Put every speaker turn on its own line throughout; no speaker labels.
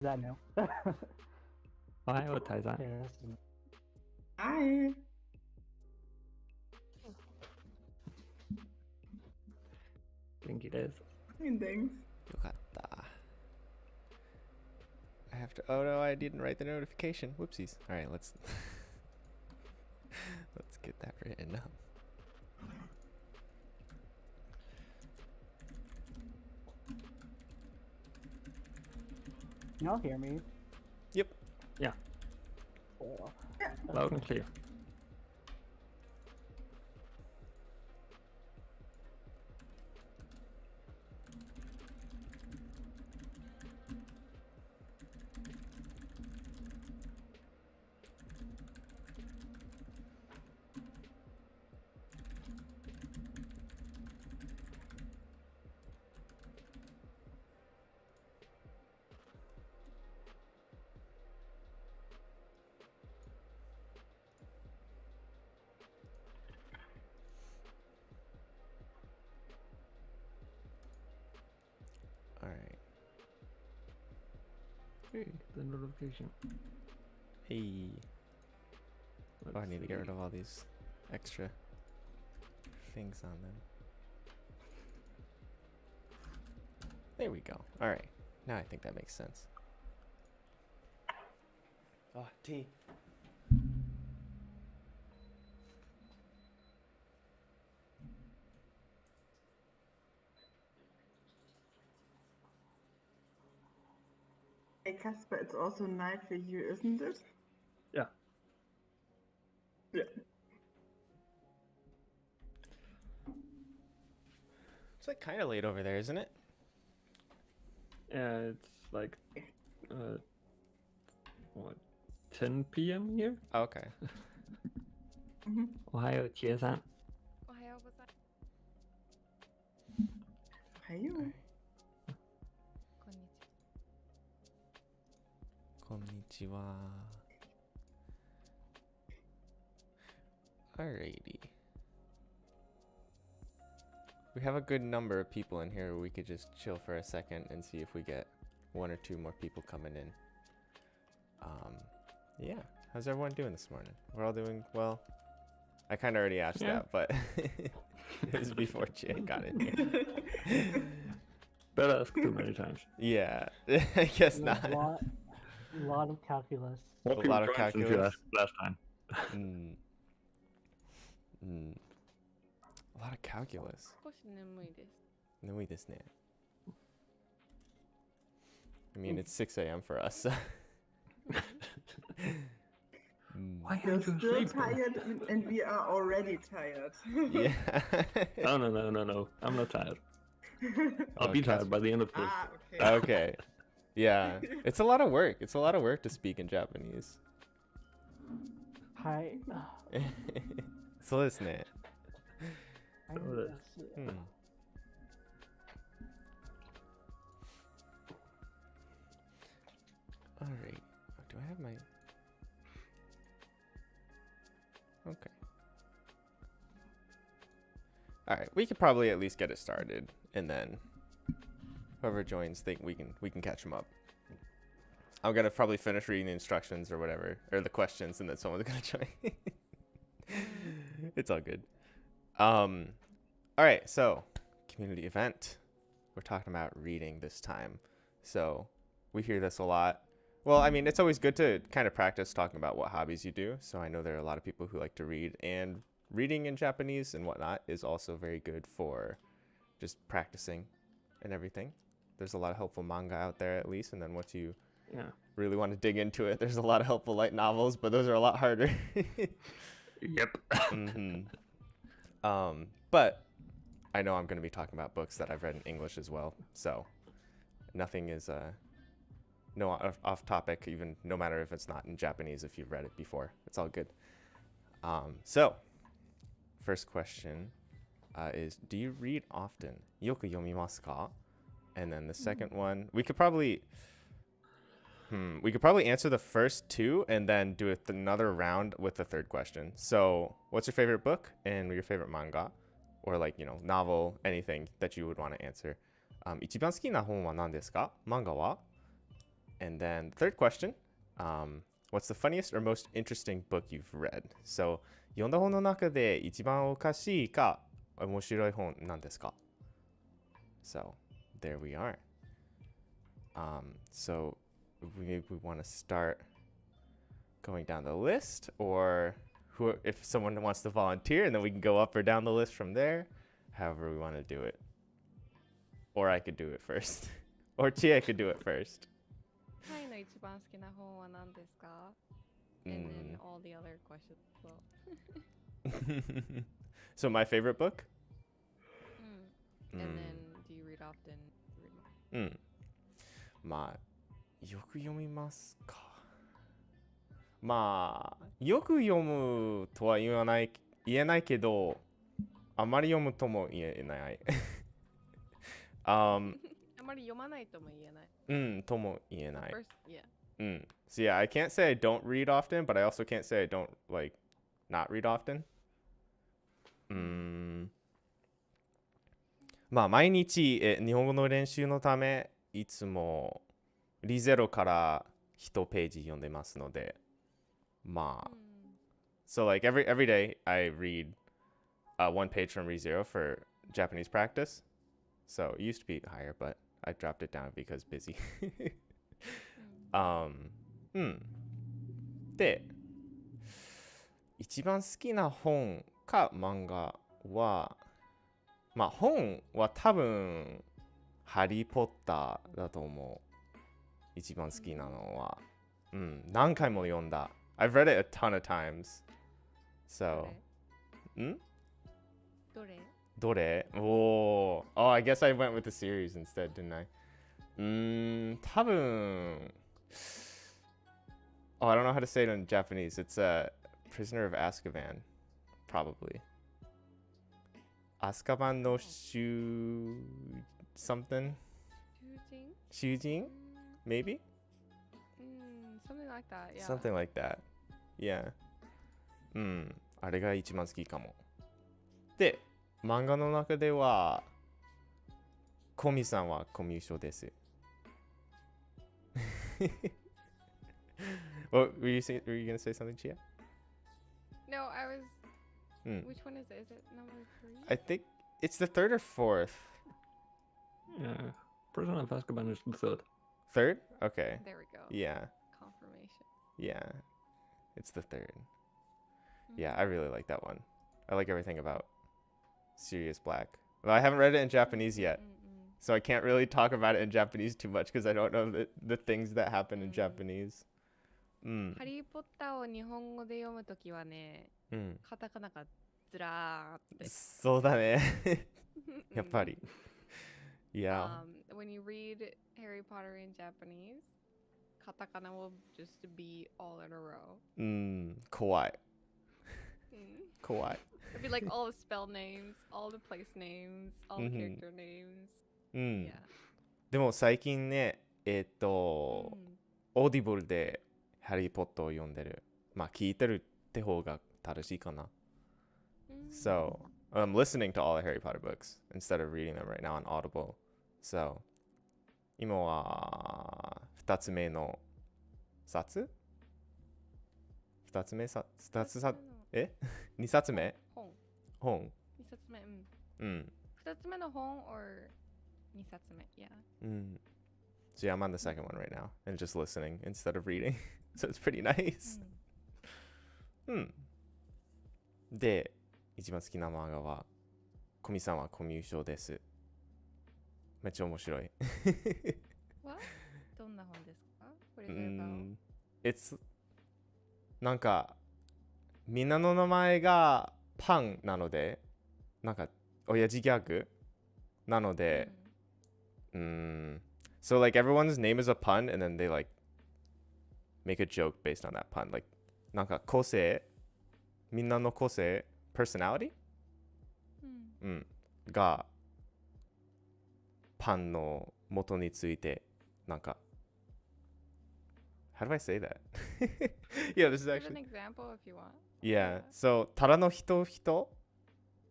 that new?
Ohio, Taizan.
Yeah, this is...
Hi.
Genki desu.
Thanks.
よかった。I have to. Oh no, I didn't write the notification. Whoopsies. All right, let's let's get that written up.
Can y'all hear me?
Yep.
Yeah,
Cool.
loud and clear.
All right.
Hey, the notification.
Hey. Oh, I
Let's
need to get
see.
rid of all these extra things on them. There we go. All right. Now I think that makes sense. Oh, tea.
Hey Casper, it's also night for you, isn't it?
Yeah.
Yeah.
It's like kind of late over there, isn't it?
Yeah, it's like, what, 10 p.m. here?
Oh, okay.
Ohio, Chie-san.
おはようございます。
Hey.
All right.
こんにちは。
こんにちは. Alrighty. We have a good number of people in here. We could just chill for a second and see if we get one or two more people coming in. Yeah. How's everyone doing this morning? We're all doing well. I kind of already asked
Yeah.
that, but it was before Jay got in here.
Better ask too many times.
Yeah, I guess
A
not.
lot of calculus.
A lot of calculus.
Last time.
A lot of calculus.
少し眠いです。
眠いですね. I mean, it's 6 a.m. for us. So.
Why
You're
aren't you
still
asleep?
tired and we are already tired.
Yeah.
No. I'm not tired. I'll
Oh,
be tired
Casper.
by the end of this.
okay.
Okay. Yeah. It's a lot of work. It's a lot of work to speak in Japanese.
Hi.
そうですね.
So that's-
Alright. Do I have my... Okay. Alright, we could probably at least get it started, and then whoever joins, we can catch them up. I'm gonna probably finish reading the instructions or whatever, or the questions, and then someone's gonna join. It's all good. Alright, so community event. We're talking about reading this time. So we hear this a lot. Well, I mean, it's always good to kind of practice talking about what hobbies you do. So I know there are a lot of people who like to read, and reading in Japanese and whatnot is also very good for just practicing and everything. There's a lot of helpful manga out there, at least. And then once you really want to dig into it, there's a lot of helpful light novels, but those are a lot harder.
Yep.
But I know I'm going to be talking about books that I've read in English as well. So nothing is no off topic, even no matter if it's not in Japanese, if you've read it before. It's all good. So first question is, do you read often? Yoku yomimasu ka? And then the second one, we could probably answer the first two and then do another round with the third question. So what's your favorite book and your favorite manga? Or like, novel, anything that you would want to answer. 一番好きな本は何ですか? Manga wa? And then third question, what's the funniest or most interesting book you've read? So, 読んだ本の中で一番おかしいか面白い本なんですか? So, there we are. So maybe we want to start going down the list, or if someone wants to volunteer, and then we can go up or down the list from there, however we want to do it. Or I could do it first. Or Chia could do it first.
タイの一番好きな本は何ですか? And then all the other questions as well.
So my favorite book?
And then do you read often?
まあ、よく読みますか。まあ、よく読むとは言えないけど、あまり読むとも言えない。
あまり読まないとも言えない。
とも言えない。
Yeah.
So yeah, I can't say I don't read often, but I also can't say I don't not read often. まあ毎日日本語の練習のためいつもリゼロから1ページ読んでますので、まあ、so like every day I read one page from ReZero for Japanese practice. So it used to be higher, but I dropped it down because busy. で、一番好きな本か漫画は、まあ本は多分ハリー・ポッターだと思う。一番好きなのは。何回も読んだ。I've read it a ton of times. So, どれ? Oh, I guess I went with the series instead, didn't I? 多分 I don't know how to say it in Japanese. It's a Prisoner of Azkaban, probably. Azkaban no something? 囚人? Maybe?
Something like that, yeah.
Something like that. Yeah. あれが一番好きかも。で、漫画の中では、コミさんはコミュ障です。What were you gonna say something, Chia?
No, I was. Which one is it? Is it number 3?
I think it's the third or fourth.
Yeah. Prisoner of Azkaban is the third.
Third? Okay.
There we go.
Yeah.
Confirmation.
Yeah. It's the third. Yeah, I really like that one. I like everything about Sirius Black. Well, I haven't read it in Japanese yet. So I can't really talk about it in Japanese too much because I don't know the things that happen in Japanese.
ハリー・ポッターを日本語で読むときはね、カタカナがずらーって。
そうだね。やっぱり。Yeah.
When you read Harry Potter in Japanese, カタカナ will just be all in a row.
怖い。怖い。
It'd be like all the spell names, all the place names, all the character names. Yeah.
でも最近ね、オーディブルでハリー・ポッターを読んでる。まあ聞いてるって方が正しいかな。So, I'm listening to all the Harry Potter books instead of reading them right now on Audible. So, 今は2つ目の冊 ?2 つ目2冊目本
2冊目
2
つ目の本 or 2冊目 Yeah.
So yeah, I'm on the second one right now and just listening instead of reading. So it's pretty nice. で、一番好きな漫画はコミさんはコミュ障です。めっちゃ面白い。
What? どんな本ですか? What is it about?
It's なんかみんなの名前がパンなので、なんか親父ギャグなので、So like everyone's name is a pun and then they like make a joke based on that pun. Like なんか個性、みんなの個性、personality? がパンの元についてなんか How do I say that? Yeah, this is
Give
actually
an example if you want.
Yeah. So ただの人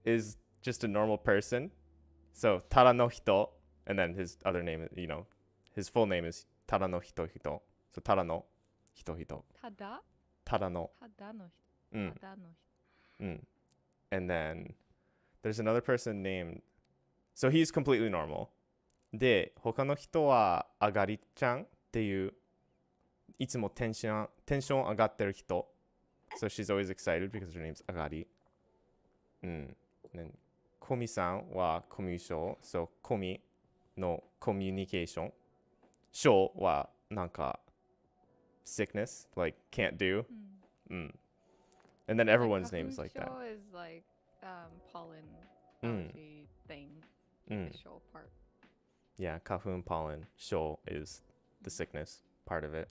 is just a normal person. So ただの人 and then his other name, his full name is ただの人々。So ただの人々。
ただ
ただの。
ただの人。
うん。
ただの人。
Mm. And then there's another person named. So he's completely normal. で、他の人はあがりちゃんっていういつもテンション上がってる人。So she's always excited because her name's あがり。And then コミさんはコミュ障。So コミのコミュニケーション。症はなんか sickness, like can't do. And then everyone's name is like that.
Show is like pollen
Mm.
allergy thing.
Mm.
The show part.
Yeah, 花粉 pollen 症 is the sickness part of it.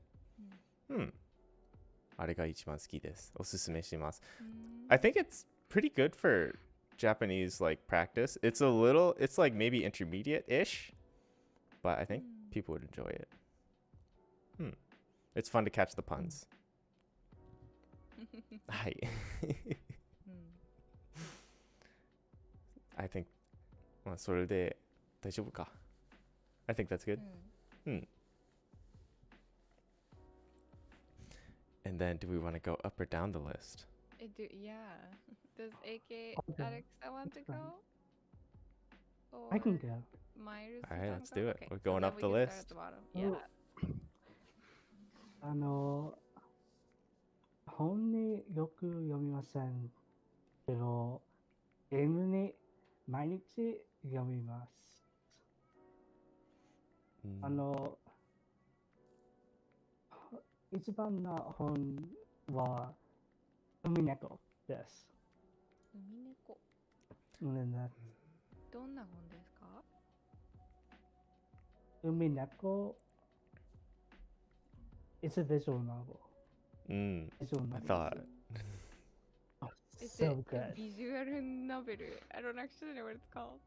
あれが一番好きです。おすすめします。I think it's pretty good for Japanese like practice. It's like maybe intermediate-ish, but I think people would enjoy it. It's fun to catch the puns. はい。I think まあそれで大丈夫か。I think that's good. And then do we want to go up or down the list?
Yeah. Does AK
Okay.
Alexa want to go?
I can
Or
go.
Myers
All right,
wanna
let's
go?
do it.
Okay,
We're
so
going
then
up
we
the
can start
list.
at the bottom.
Oh.
Yeah.
本によく読みませんけど、ゲームに毎日読みます。一番の本は海猫です。
海猫。
海猫。
どんな本ですか？
海猫 It's a visual novel. Visual
I
novel.
thought.
Is
So
it a
good.
visual novel? I don't actually know what it's called.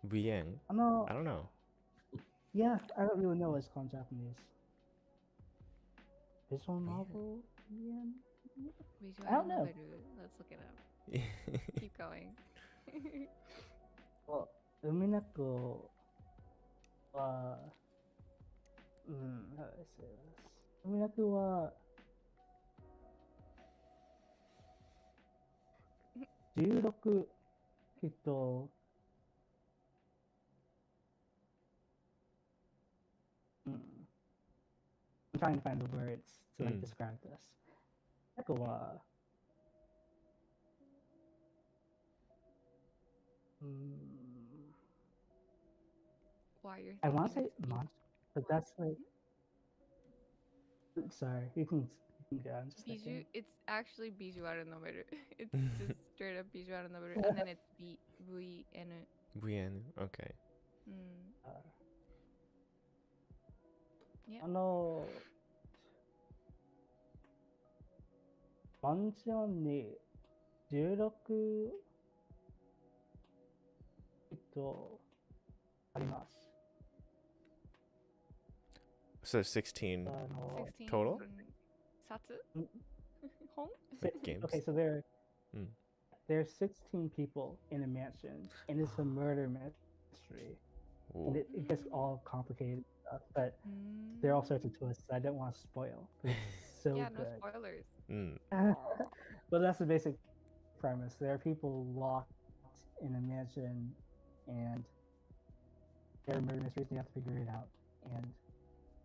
Bien. I don't know.
Yeah, I don't really know what it's called in Japanese. Visual novel? Yeah.
Visual
I don't know.
novel. Let's look it up. Keep going.
Well, 海猫は、how do I say this? 海猫は16人、I'm trying to find the words to like describe this. 猫は、
While you're
I want to say
thinking,
monster, but that's like. Sorry, you can go. I'm just thinking.
It's actually visual novel. It's just straight up visual novel, and then it's VN.
Bien. Okay.
Yeah.
マンションに16人あります。
So 16
16
total?
冊? 本?
Like games?
Okay, so there's 16 people in a mansion, and it's a murder mystery. And it gets all complicated stuff, but there are all sorts of twists I don't want to spoil. It's so
Yeah,
good.
no spoilers.
But that's the basic premise. There are people locked in a mansion, and there are murder mysteries, and you have to figure it out. And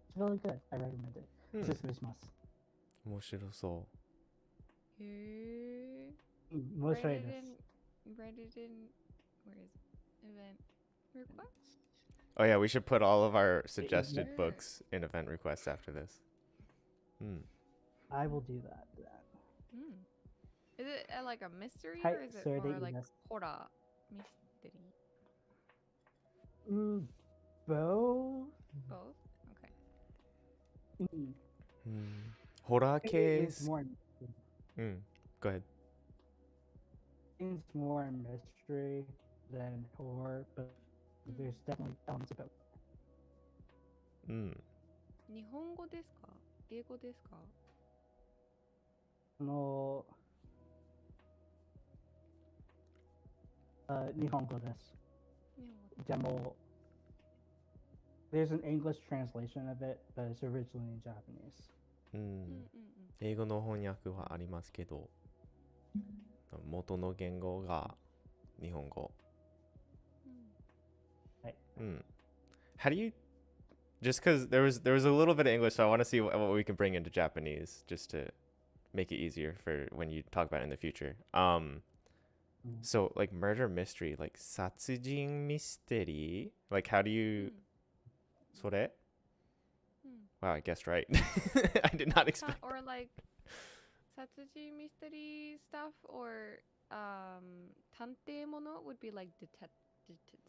it's really good. I recommend it. おすすめします。
面白そ
へえ。
面白いです。
Write it in, where is it? Event request?
Oh yeah, we should put all of our suggested
Yeah.
books in event requests after this.
I will do that then.
Is it like a mystery,
Hi,
or is it
sir,
more
they
like
must-
horror mystery?
Both?
Both? Okay.
Horror
It's
case.
more.
Go ahead.
It's more mystery than horror, but there's definitely elements of both.
日本語ですか？英語ですか？
日本語です。でも、there's an English translation of it, but it's originally in Japanese.
う
Mm,
ん
mm, mm.
英語の翻訳はありますけど元の言語が日本語
Mm.
はい。
うん How do you just because there was a little bit of English, so I want to see what we can bring into Japanese just to make it easier for when you talk about it in the future. So like murder mystery, like 殺人ミステリー, like how do you
Mm.
それ?
Mm.
Wow, I guessed right. I did not expect.
Or like satsuji mystery stuff, or tantemono would be like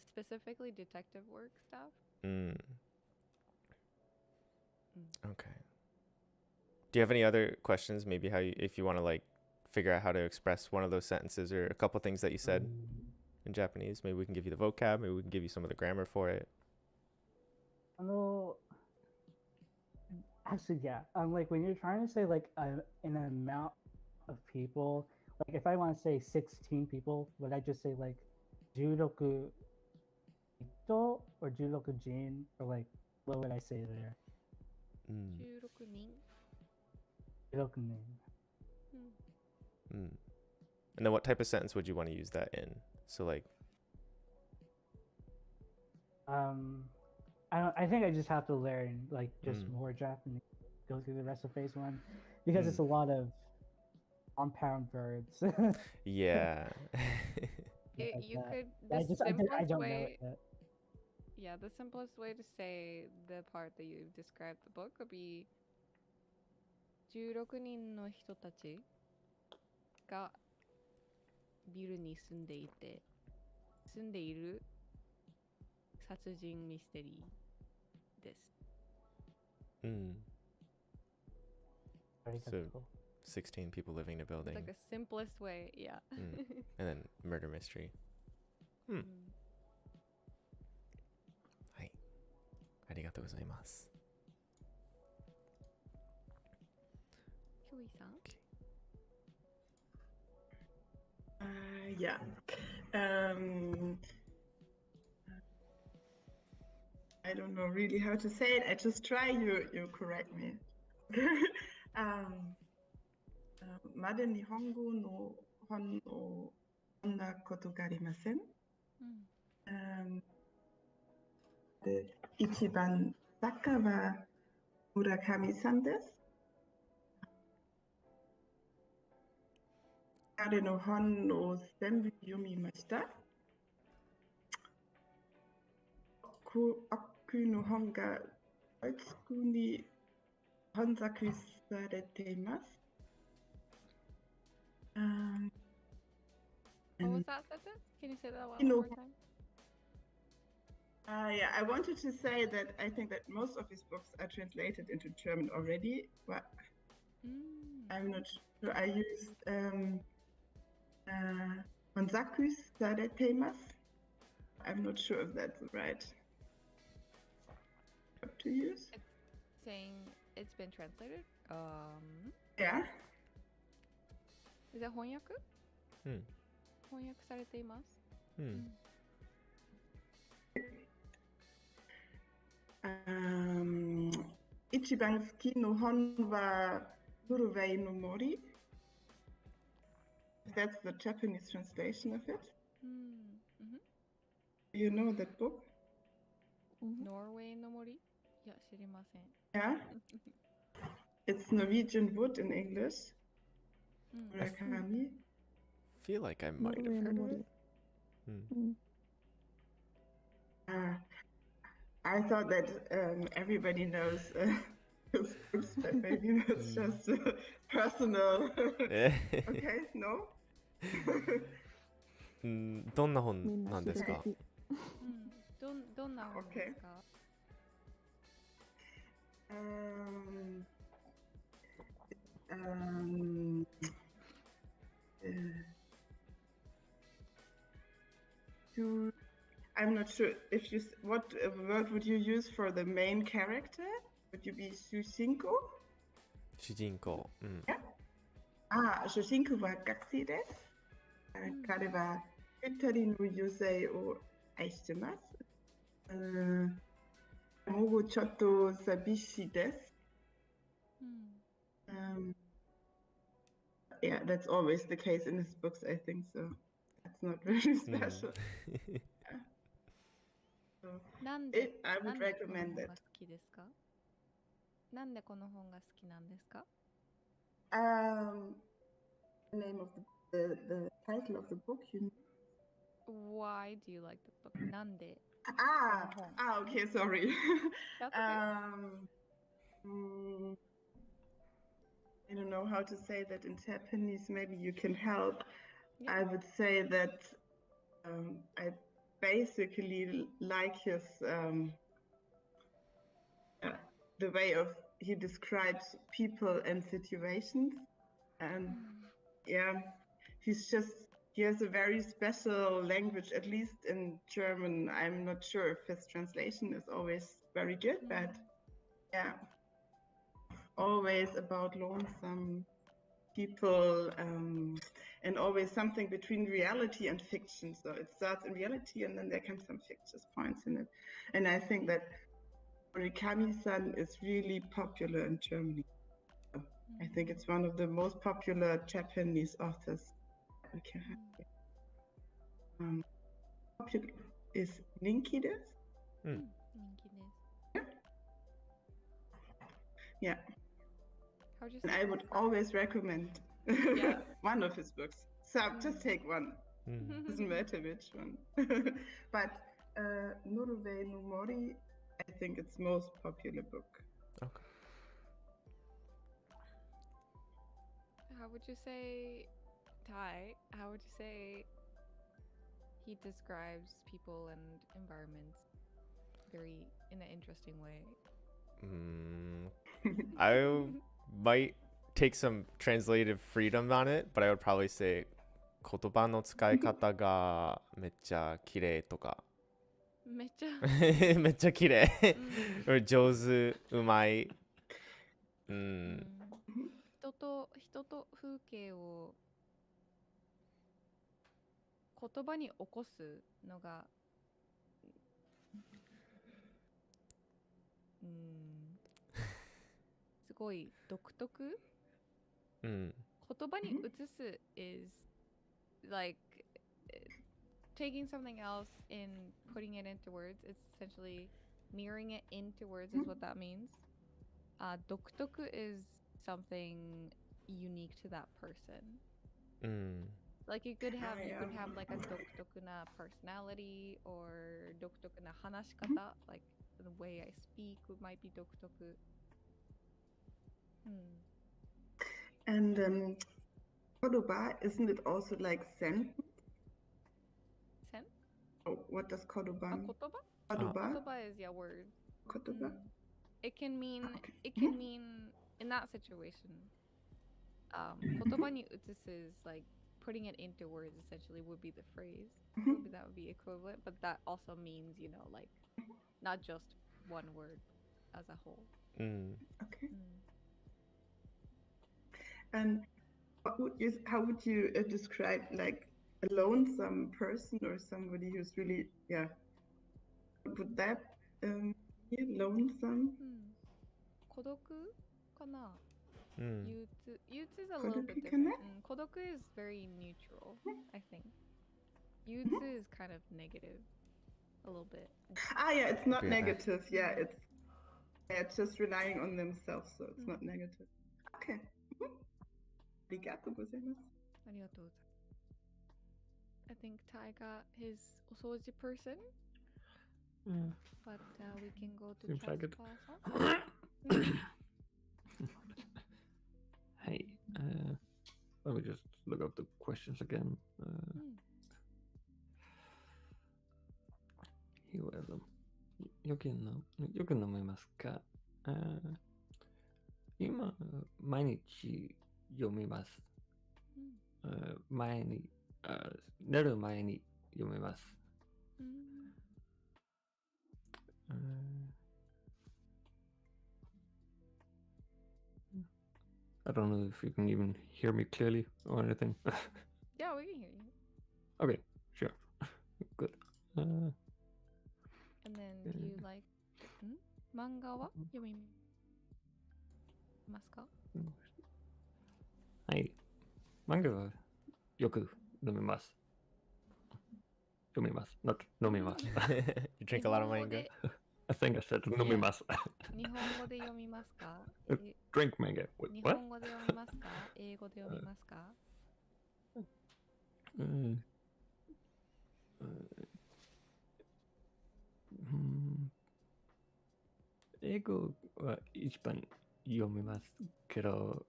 specifically detective work stuff.
Mm.
Mm.
Okay. Do you have any other questions? Maybe how you, if you want to like figure out how to express one of those sentences or a couple things that you said in Japanese, maybe we can give you the vocab, maybe we can give you some of the grammar for it.
Actually, yeah. Like when you're trying to say like an amount of people, like if I want to say 16 people, would I just say like 16 ito or 16 jin, or like what would I say there?
16人.
16 nin.
Mm. And then what type of sentence would you want to use that in? So like
I think I just have to learn like just more Japanese, go through the rest of phase 1, because it's a lot of compound verbs.
yeah.
You could
I
the
don't
simplest
know
way.
it.
Yeah, the simplest way to say the part that you described the book would be 16人の人たちがビルに住んでいて、住んでいる殺人ミステリーです。
Mm.
Very
So-
difficult.
16 people living in a building.
It's like the simplest way, yeah.
And then murder mystery.
Mm.
はい。ありがとうございます。
キョイさん?
Yeah. I don't know really how to say it. I just try. You correct me. まだ日本語の本を読んだことがありません。で、一番作家は村上さんです。彼の本を全部読みました。奥の本がドイツ語に翻訳されています。
What was that sentence? Can you say that one
You know-
more time?
Yeah, I wanted to say that I think that most of his books are translated into German already, but I'm not sure. I used Honsakus Sadetemas. I'm not sure if that's right. What to use?
Saying it's been translated.
Yeah.
Is it 翻訳?
うん。
翻訳されています。
うん。
一番好きの本はブルベイの森。That's the Japanese translation of it. Do you know that book?
Norway の森? いや、知りません。
Yeah. It's Norwegian Wood in English. Murakami.
Feel like I might have heard of it.
I thought that everybody knows his books, but maybe that's just personal. Okay, no?
どんな本なんですか?
どんな本ですか?
I'm not sure if you. What word would you use for the main character? Would you be 主人公?
主人公。うん。
主人公は学生です。彼は一人の女性を愛してます。Mogo chotto sabishi desu.
Hmm.
Yeah, that's always the case in his books, I think so. That's not very special. Yeah. So
なんで
I
な
would
んでこの
recommend
本
it.
が好きですか？なんでこの本が好きなんですか？
The name of the title of the book, you mean?
Why do you like the book? なんで
Ah,
この本
okay, sorry.
That's okay.
Mm, I don't know how to say that in Japanese. Maybe you can help.
Yeah.
I would say that I basically like his the way of he describes people and situations, and yeah, he has a very special language. At least in German, I'm not sure if his translation is always very good, but yeah, always about lonesome people, and always something between reality and fiction. So it starts in reality and then there come some fictitious points in it. And I think that Murakami-san is really popular in Germany. I think it's one of the most popular Japanese authors we can have. Popular is Ninki desu?
人気です
Yeah.
How'd you
And
say
I
it?
would always recommend
Yeah.
one of his books. So just take one. Doesn't matter which one. But Norway no Mori, I think it's most popular book.
Okay.
How would you say, Ty, how would you say he describes people and environments very in an interesting way?
I might take some translative freedom on it, but I would probably say 言葉の使い方がめっちゃ綺麗とか
めっちゃ
めっちゃ綺麗上手うまい
人と風景を言葉に起こすのがすごい独特言葉に移す is like taking something else and putting it into words. It's essentially mirroring it into words is what that means. 独特 is something unique to that person. Like you could have like a 独特な personality or 独特な話し方, like the way I speak might be 独特.
And Kodoba, isn't it also like sentence?
Sen?
Oh, what does Kodoba mean?
言葉?
Kodoba?
言葉 is word.
Kodoba?
It can mean
Okay.
it can mean in that situation. 言葉に移す is like putting it into words essentially would be the phrase. That would be equivalent, but that also means, you know, like not just one word as a whole.
Okay. And how would you describe like a lonesome person or somebody who's really, yeah, would that be lonesome?
孤独かな? 憂鬱 is a
孤
little
独
bit
かな?
different. 孤独 is very neutral, I think. 憂鬱 is kind of negative a little bit.
Ah, yeah, it's not
Be that.
negative. Yeah, it's just relying on themselves, so it's not negative. Okay. Arigatou gozaimasu.
ありがとうございます. I think Ty got his osoji person, but we can go to
Seems like it.
Jasper-san.
Hey, let me just look up the questions again. Here are them. よく飲めますか？今、毎日読みます。寝る前に読めます。I don't know if you can even hear me clearly or anything.
Yeah, we can hear you.
Okay, sure. Good.
And then do you like... 漫画は読みますか？
はい。漫画はよく飲みます。読みます。not 飲みます。
You drink a lot of
日本語
manga?
で
I think I said 飲みます。
日本語で読みますか？
Drink manga.
日
Wait, what?
本語で読みますか？英語で読みますか？
うん英語は一番読みますけど、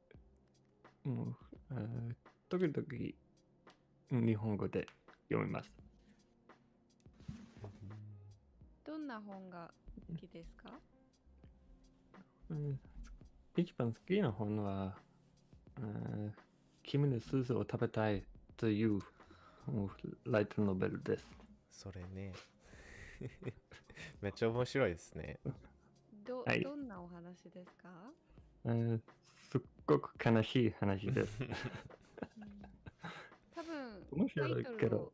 時々日本語で読みます。
どんな本が好きですか？
一番好きな本は、君のスースを食べたいというライトノベルです。
それね。めっちゃ面白いですね。
はい。
どんなお話ですか？
すっごく悲しい話です。
多分
面白いけど。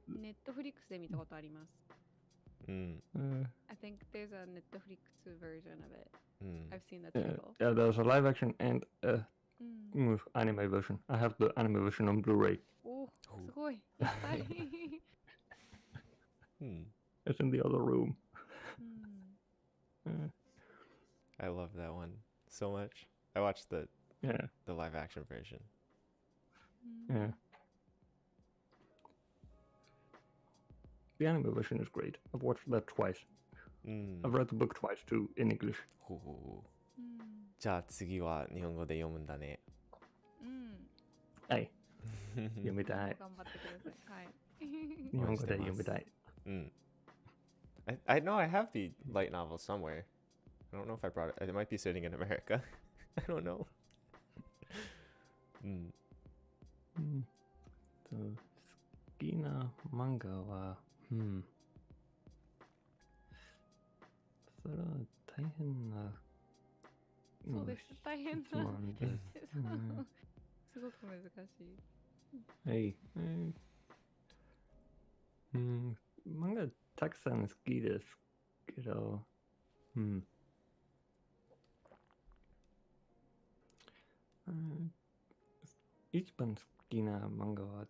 ネットフリックスで見たことあります。I think there's a Netflix version of it. I've seen the title.
Yeah, there's a live action and a anime version. I have the anime version on Blu-ray.
お、すごい。いっぱい。
It's in the other room.
I love that one so much. I watched the live action version.
Yeah. The anime version is great. I've watched that twice. I've read the book twice too in English.
じゃあ次は日本語で読むんだね。
はい。読みたい。
頑張ってください。はい。
日本語で読みたい。
I know I have the light novel somewhere. I don't know if I brought it. It might be sitting in America. I don't know.
好きな漫画は、それは大変な。
そうです。大変な。すごく難しい。
はい。漫画たくさん好きですけど、一番好きな漫画は、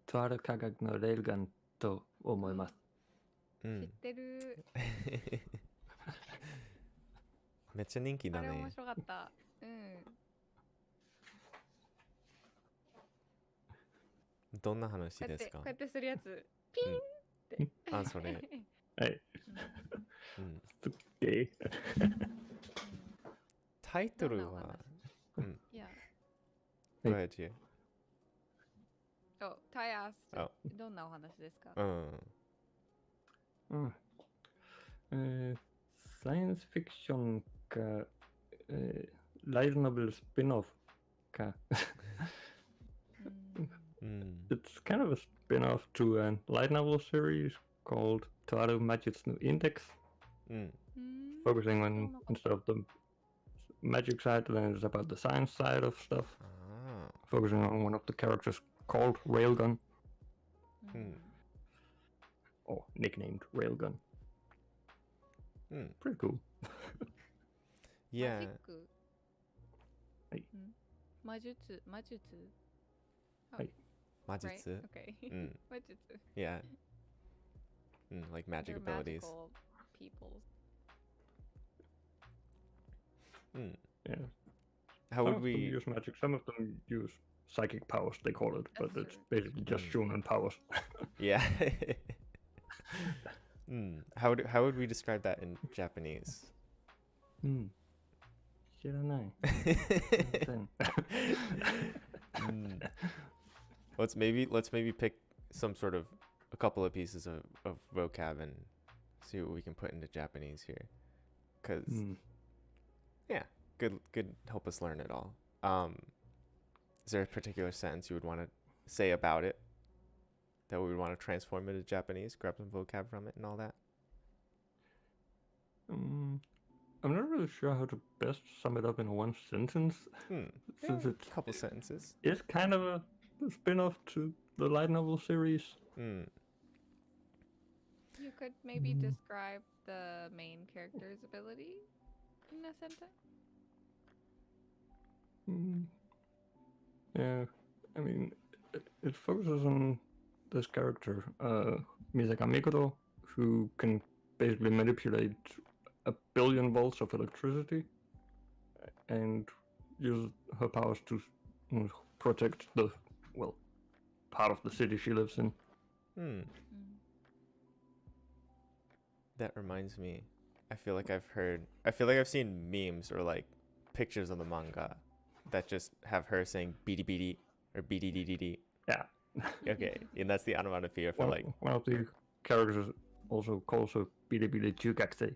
とある科学のレールガンと思います。
知ってる。
めっちゃ人気だね。
あれ面白かった。
どんな話ですか？
こうやってするやつ。ピンって。
あ、それ。
はい。すっげえ。
タイトルは。
Yeah.
Go ahead, Gia.
Oh, Ty asked. どんなお話ですか？
サイエンスフィクションか、ライトノベルスピンオフか。It's kind of a spin-off to a light novel series called とある魔術のインデックス. Focusing on, instead of the magic side, then it's about the science side of stuff. Focusing on one of the characters called Railgun. Or nicknamed Railgun. Pretty cool.
Yeah.
魔術。
はい。
魔術。
Right? Okay. 魔術。
Yeah. Like magic abilities.
Magical peoples.
Yeah.
How would we
use magic? Some of them use psychic powers, they call it, but it's basically just shonen powers.
Yeah. How would we describe that in Japanese?
知らない。
Let's maybe pick a couple of pieces of vocab and see what we can put into Japanese here. 'Cause yeah, good help us learn it all. Is there a particular sentence you would want to say about it that we would want to transform into Japanese, grab some vocab from it and all that?
I'm not really sure how to best sum it up in one sentence. Since it's
a couple sentences.
It's kind of a spin-off to the light novel series.
You could maybe describe the main character's ability in a sentence.
Yeah, I mean, it focuses on this character, Misaka Mikuro, who can basically manipulate 1,000,000,000 volts of electricity and use her powers to protect the, well, part of the city she lives in.
That reminds me. I feel like I've seen memes or like pictures of the manga that just have her saying "bidi bidi" or "bidi di di di."
Yeah.
Okay, and that's the onomatopoeia for like.
One of the characters also calls her "bidi bidi jukakse."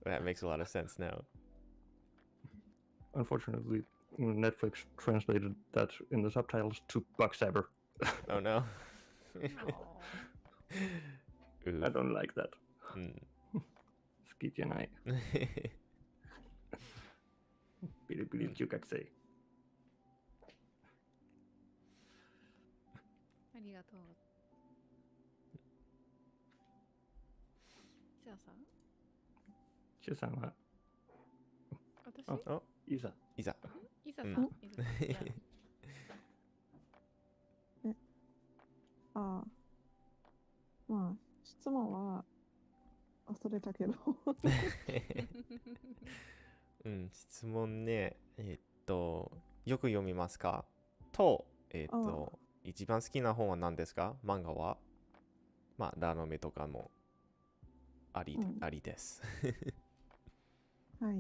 That makes a lot of sense now.
Unfortunately, Netflix translated that in the subtitles to "buckstabber."
Oh no.
I don't like that. Skijanai. Bidi bidi jukakse.
ありがとう。シャさん？
シュさんは、
私？
お、
いざ。
イサさん。イサさん。
ああ、まあ、質問は忘れたけど。
質問ね、よく読みますかと、一番好きな本は何ですか？漫画はまあ、ラノベとかもありです。
はい。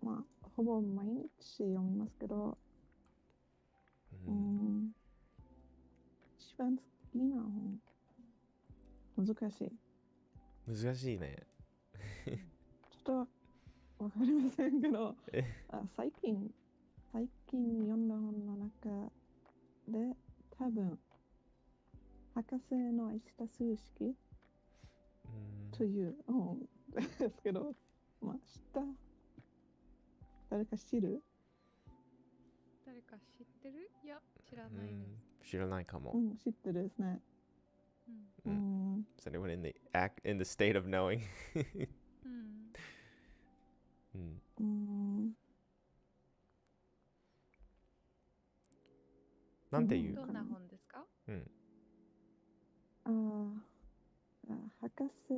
まあ、ほぼ毎日読みますけど、一番好きな本、難しい。
難しいね。
ちょっとわかりませんけど、最近読んだ本の中で、多分、博士の愛した数式という本ですけど、まあ、誰か知る？
誰か知ってる？いや、知らないです。
知らないかも。
知ってるですね。
Is anyone in the state of knowing? なんていう？
どんな本ですか？
博士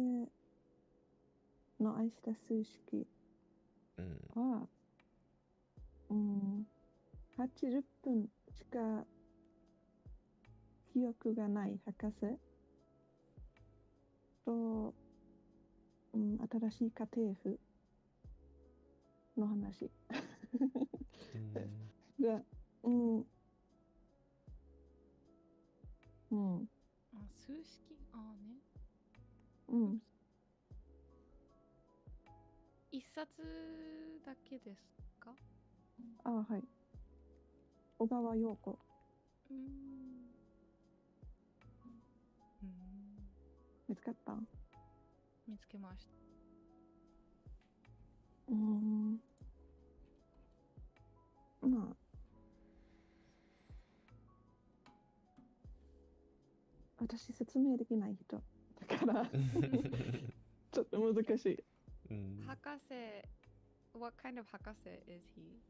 の愛した数式は、80分しか記憶がない博士と、新しい家庭婦の話が、
数式？ああね。一冊だけですか？
はい。小川陽子。見つかった？
見つけました。
まあ、私説明できない人だからちょっと難しい。
博士、what kind of 博士 is he?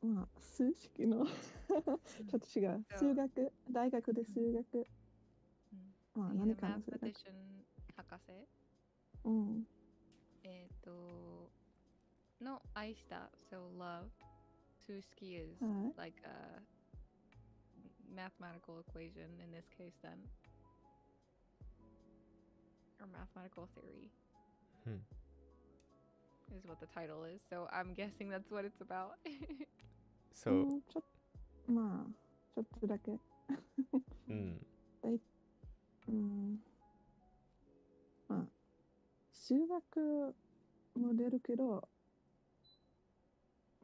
まあ、数式のちょっと違う。数学、大学で数学。何かの数学。
博士の愛した、so love, 数式 is like a mathematical equation in this case then. Or mathematical theory. Is what the title is. So I'm guessing that's what it's about.
So
まあちょっとだけまあ数学も出るけど、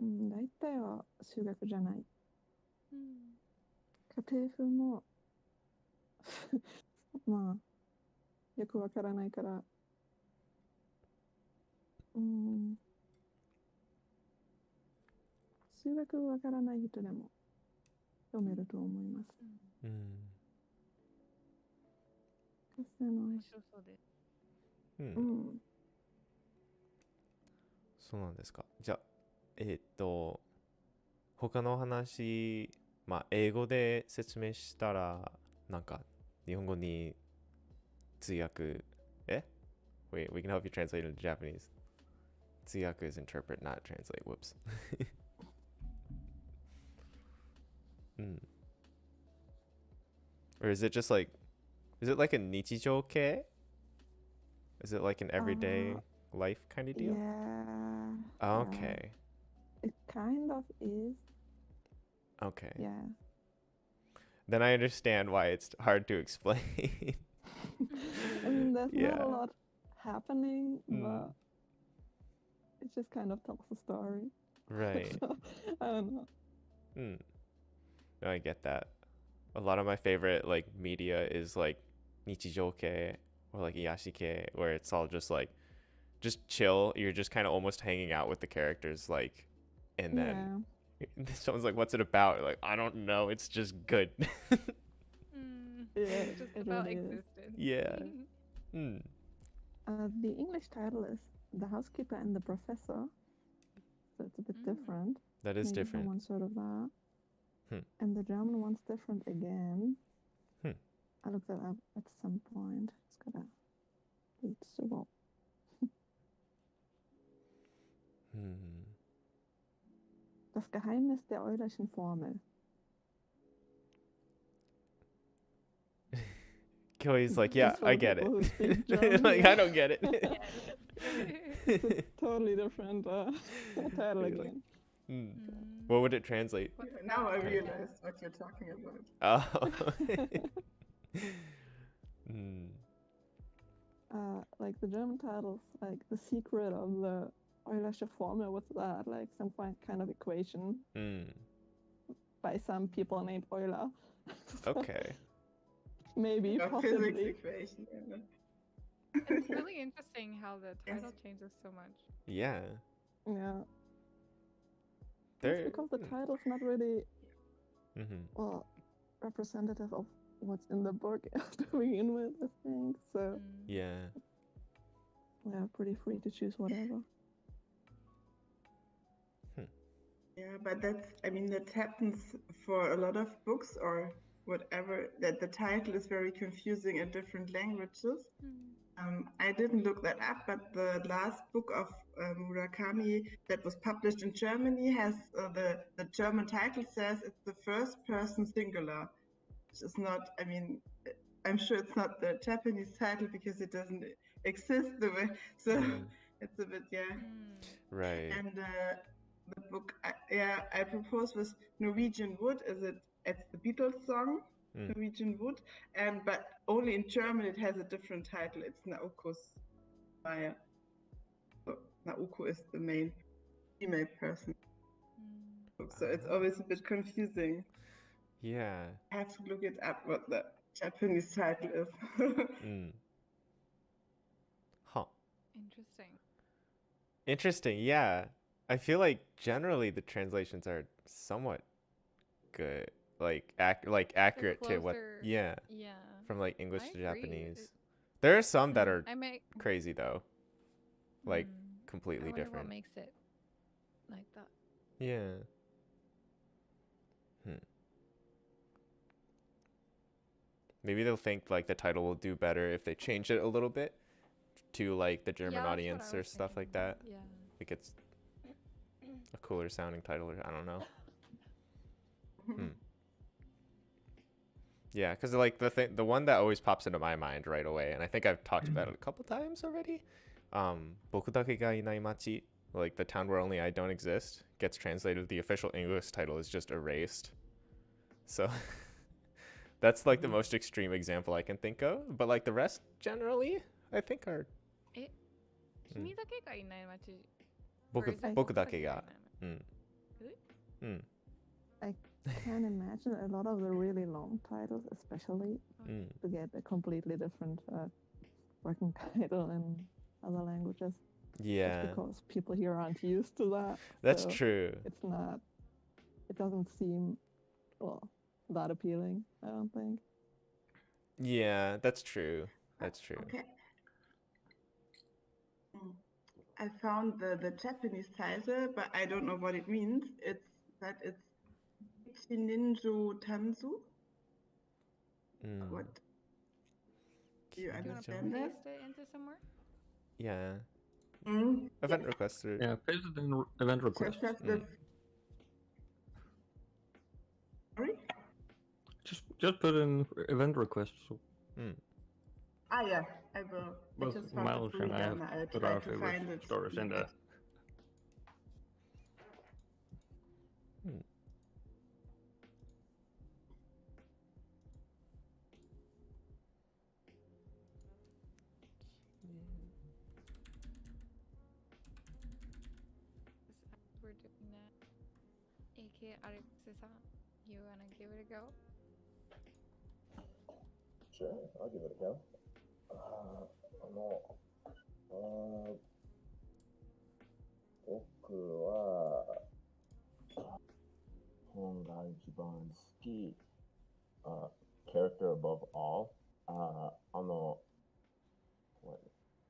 大体は数学じゃない。家庭婦もまあよくわからないから、数数学わからない人でも読めると思います。
うん。
面白そうです。
うん。
うん。
そうなんですか。じゃあ、他の話、まあ、英語で説明したら、なんか、日本語に通訳、Wait, we can help you translate into Japanese. 通訳 is interpret, not translate. Whoops. うん。Or is it just like, is it like a 日常系? Is it like an everyday life kind of deal?
Yeah.
Okay.
It kind of is.
Okay.
Yeah.
Then I understand why it's hard to explain.
I mean, there's not
Yeah.
a lot happening,
Mm.
but it just kind of tells a story.
Right.
So, I don't know.
No, I get that. A lot of my favorite like media is like nichijou-kei or like iyashi-kei, where it's all just like just chill. You're just kind of almost hanging out with the characters, like, and then someone's like, "What's it about?" Like, I don't know. It's just good.
Yeah,
Just
it
about
really is.
existence.
Yeah.
The English title is The Housekeeper and the Professor, so it's a bit different.
That is
Maybe
different.
someone's heard of that. And the German one's different again. I looked that up at some point. It's gotta read so well. Das Geheimnis der Eulerschen Formel.
Kelly's like, yeah,
Just for
I
the
get it.
people who speak German,
Like,
yeah.
I don't get it.
It's a totally different title again.
What would it translate?
Now I realize what you're talking about.
Like the German titles, like The Secret of the Eulersche Formel, what's that? Like some kind of equation by some people named Euler.
Okay.
Maybe,
Physics
possibly.
equation.
It's really interesting how the title changes so much.
Yeah.
Yeah. That's because the title's not really well representative of what's in the book to begin with, I think. So
yeah,
pretty free to choose whatever.
Yeah, but that happens for a lot of books or whatever, that the title is very confusing in different languages. I didn't look that up, but the last book of Murakami that was published in Germany has the German title says it's the first person singular, which is not, I'm sure it's not the Japanese title because it doesn't exist the way, so it's a bit,
right.
And the book I propose was Norwegian Wood. It's the Beatles song, Norwegian Wood, but only in German it has a different title. It's Naoko's Fire. So Naoko is the main female person. So it's always a bit confusing.
Yeah.
I have to look it up what the Japanese title is.
Interesting, yeah. I feel like generally the translations are somewhat good, like accurate to what from like English to Japanese. There are some that are crazy though, like completely different.
What makes it like that?
Yeah. Maybe they'll think like the title will do better if they change it a little bit to like the German audience or stuff like that.
Yeah.
Like it's a cooler sounding title, or I don't know. Yeah, because like the one that always pops into my mind right away, and I think I've talked about it a couple times already. Boku dake ga inai machi, like the town where only I don't exist, gets translated. The official English title is just erased. So that's like the most extreme example I can think of. But like the rest, generally, I think are. Boku dake ga.
I can imagine a lot of the really long titles, especially to get a completely different working title in other languages.
Yeah.
Just because people here aren't used to that.
That's true.
It's not it doesn't seem, well, that appealing, I don't think.
Yeah, that's true. That's true.
Okay. I found the Japanese title, but I don't know what it means. It's Ichininjo Tanzu. What? Do you
Do you want to
understand that?
paste it into somewhere?
Yeah.
Mm.
Event requester.
Yeah, paste it in event request.
Just have this. Sorry?
Just put in event request. So
Ah, yeah, I will. I
both
just found
Miles
the
and I have
I'll
put
try
our
to
favorite
find it.
stories in there.
As we're doing that, AK Alexa-san, you wanna give it a go?
Sure, I'll give it a go. 僕は本が一番好き、character above all、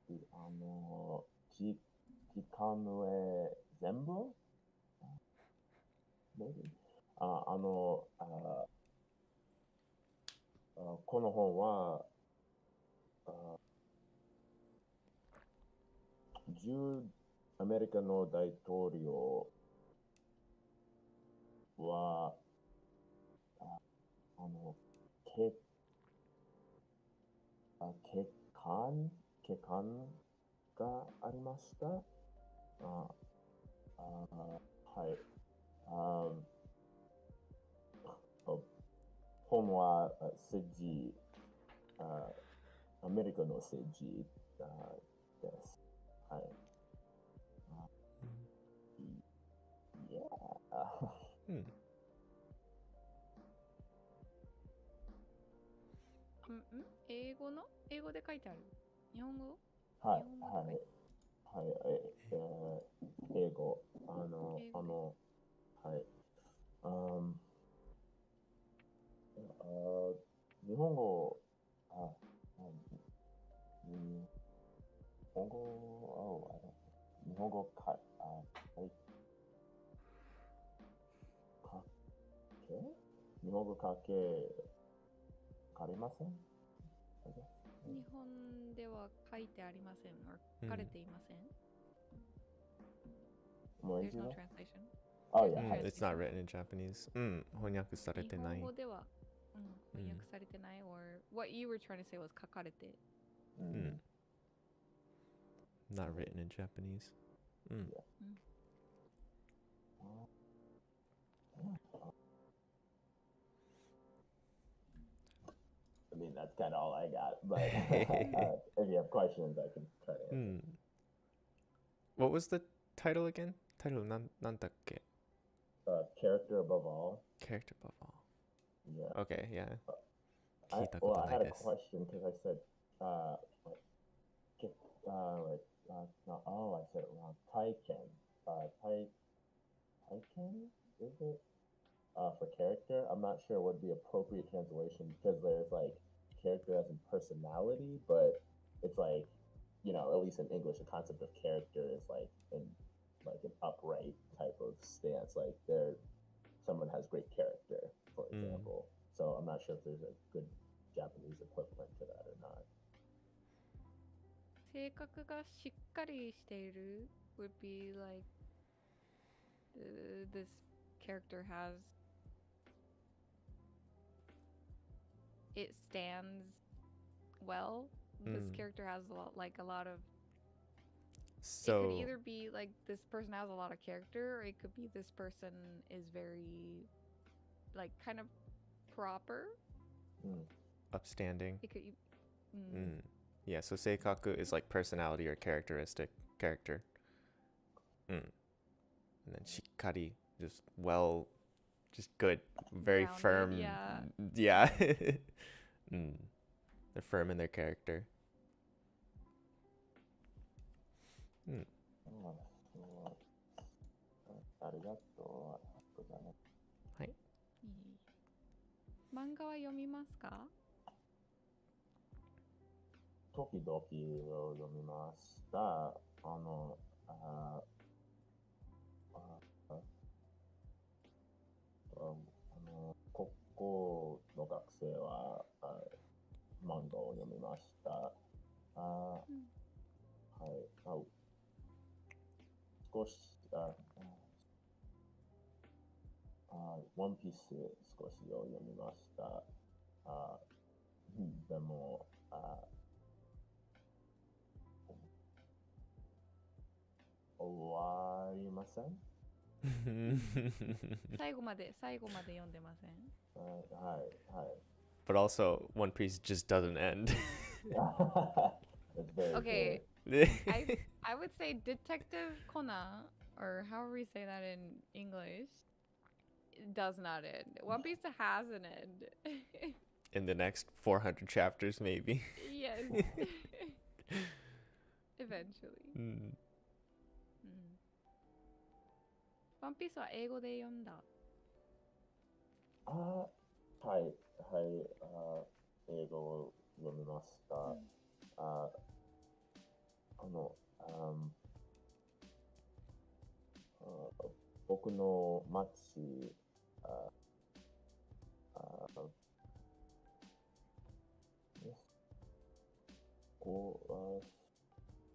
時間の上全部 maybe この本はアメリカの大統領は欠陥がありました。はい。本は政治、アメリカの政治です。はい。Yeah.
英語で書いてある。日本語？
はい、
日本語で書いてある。
はい、英語。はい。日本語、日本語か日本語かりません？
日本では書いてありません。書かれていません。There's no translation.
Oh yeah.
It's not written in Japanese. 翻訳されてない。
日本語では、翻訳されてない or what you were trying to say was 書かれて。
Not written in Japanese.
I mean, that's kind of all I got, but if you have questions, I can try to answer.
What was the title again? Title なんだっけ?
Character above all.
Character above all.
Yeah.
Okay, yeah.
I had a question because I said, I said it wrong. Taiken. Taiken, is it? For character, I'm not sure what would be appropriate translation because there's like character as in personality, but it's like, at least in English, the concept of character is like an upright type of stance. Like someone has great character, for example. So I'm not sure if there's a good Japanese equivalent to that or not.
性格がしっかりしている would be like this character has it stands well. This character has a lot of
so
it could either be like this person has a lot of character, or it could be this person is very like kind of proper,
upstanding.
It could
Yeah, so seikaku is like personality or character. And then shikkari, just good, very
grounded,
firm. Yeah. They're firm in their character.
ありがとうございます。
漫画は読みますか？
時々を読みました。ああ高校の学生は漫画を読みました。はい。少し、ワンピース少しを読みました。でも、終わりません。
最後まで読んでません。
はい。
But also, One Piece just doesn't end.
It's very
Okay.
good.
I would say Detective Conan, or however we say that in English, does not end. One Piece has an end.
In the next 400 chapters, maybe.
Yes. Eventually. ワンピースは英語で読んだ。
はい、英語を読みました。僕の町、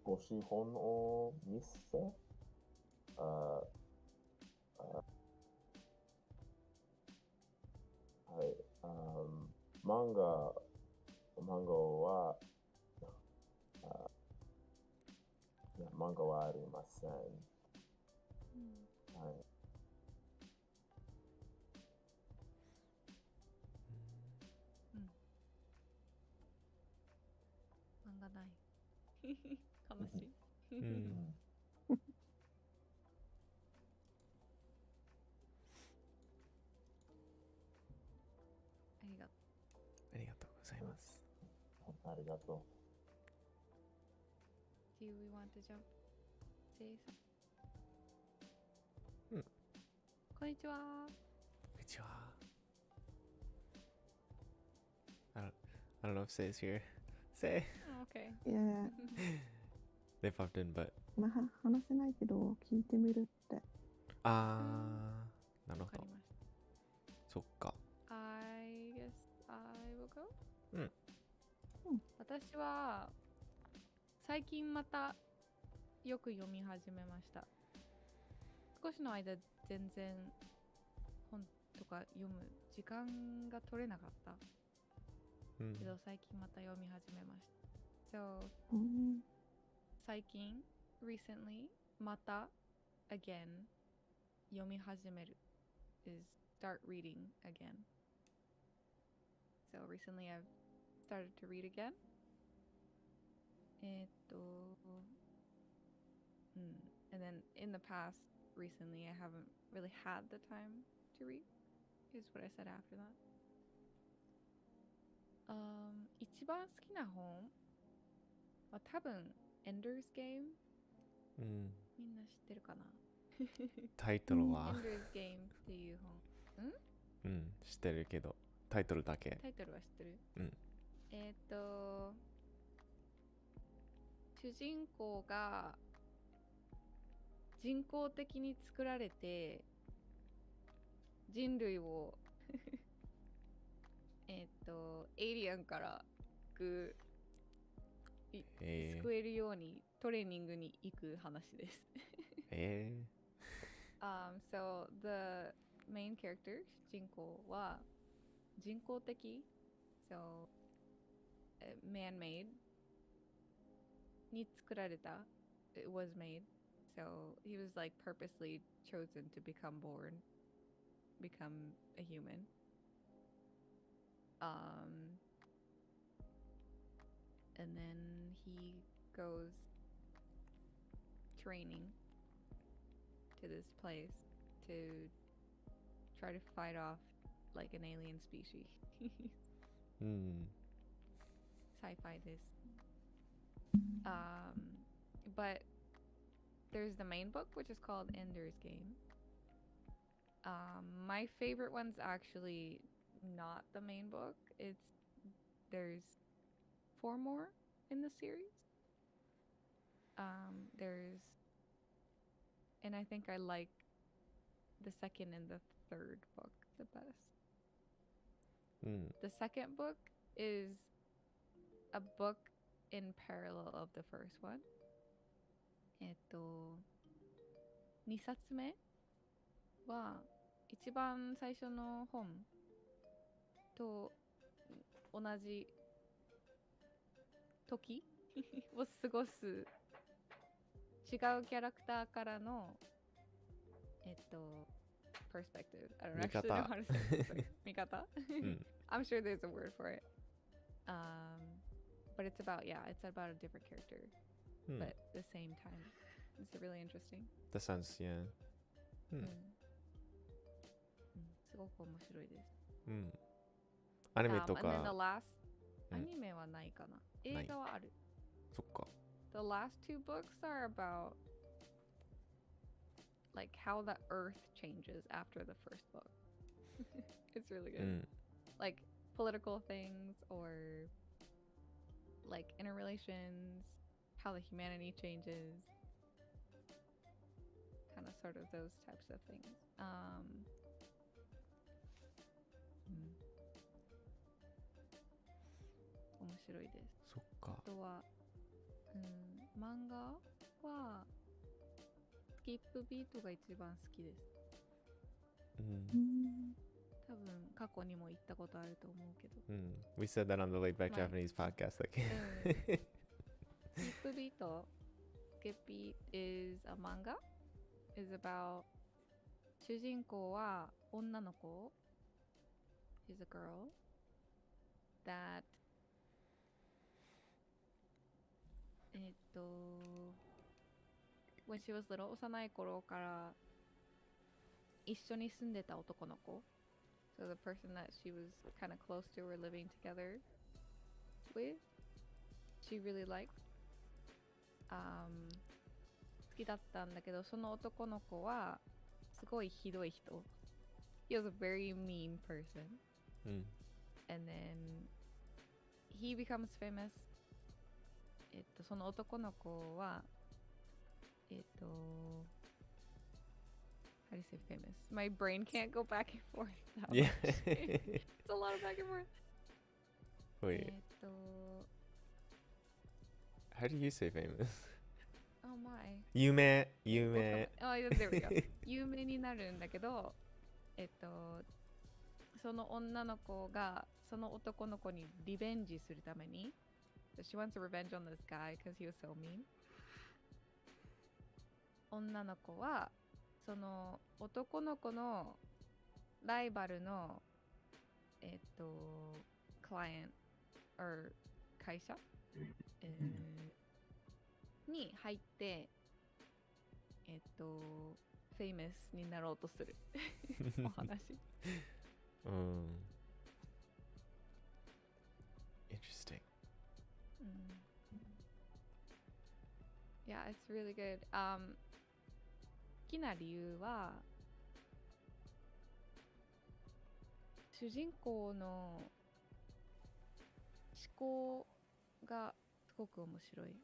ご資本を見せ、はい、漫画は、漫画はありません。はい。
漫画ない。悲しい。
ありがとうございます。
ありがとう。
Do we want to jump? Say something. こんにちは。
こんにちは。I don't know if Say's here. Say.
Oh, okay.
いやいや、
They popped in, but.
まあ、話せないけど、聞いてみるって。
なるほど。
わかりました。
そっか。
I guess I will go? 私は最近またよく読み始めました。少しの間全然本とか読む時間が取れなかった。けど最近また読み始めました。So、最近 recently また again 読み始める is start reading again. So recently I've started to read again. And then in the past, recently, I haven't really had the time to read, is what I said after that. 一番好きな本は多分 Ender's Game、みんな知ってるかな？
タイトルは
Ender's Game っていう本。
知ってるけど、タイトルだけ。
タイトルは知ってる？主人公が人工的に作られて人類をエイリアンから救えるようにトレーニングに行く話です。So the main character 主人公は人工的 So man-made に作られた It was made So he was like purposely chosen to become a human. And then he goes training to this place to try to fight off like an alien species. Sci-fi this. But there's the main book, which is called Ender's Game. My favorite one's actually not the main book. There's 4 more in the series. And I think I like the second and the third book the best. The second book is a book in parallel of the first one. 2冊目は一番最初の本と同じ時を過ごす違うキャラクターからのperspective. I don't actually know how to say it. 見方? I'm sure there's a word for it. But it's about a different character, but at the same time. It's really interesting.
That sounds, yeah.
すごく面白いです。
アニメと
And then the
か、
last アニメはないかな。映画はある。
そっか。
The last 2 books are about like how the earth changes after the first book. It's really good. Like political things or like interrelations, how the humanity changes. Kind of sort of those types of things. 面白いです。
そっか。
あとは、漫画はスキップビートが一番好きです。多分過去にも言ったことあると思うけど。
We said that on the Laid Back Japanese podcast.
Skip Beat Skip Beat is a manga. Is about 主人公は女の子 She's a girl that when she was little 幼い頃から一緒に住んでた男の子 So the person that she was kind of close to or living together with she really liked 好きだったんだけどその男の子はすごいひどい人 He was a very mean person and then he becomes famous その男の子はhow do you say famous? My brain can't go back and forth that much. It's a lot of back and forth.
Wait. How do you say famous?
Oh my.
有名
Oh, there we go. 有名になるんだけど、その女の子がその男の子にリベンジするために So she wants a revenge on this guy because he was so mean. 女の子はその男の子のライバルのclient or 会社、に入ってfamous になろうとするお話。
Interesting.
Yeah, it's really good. 好きな理由は主人公の思考がすごく面白い。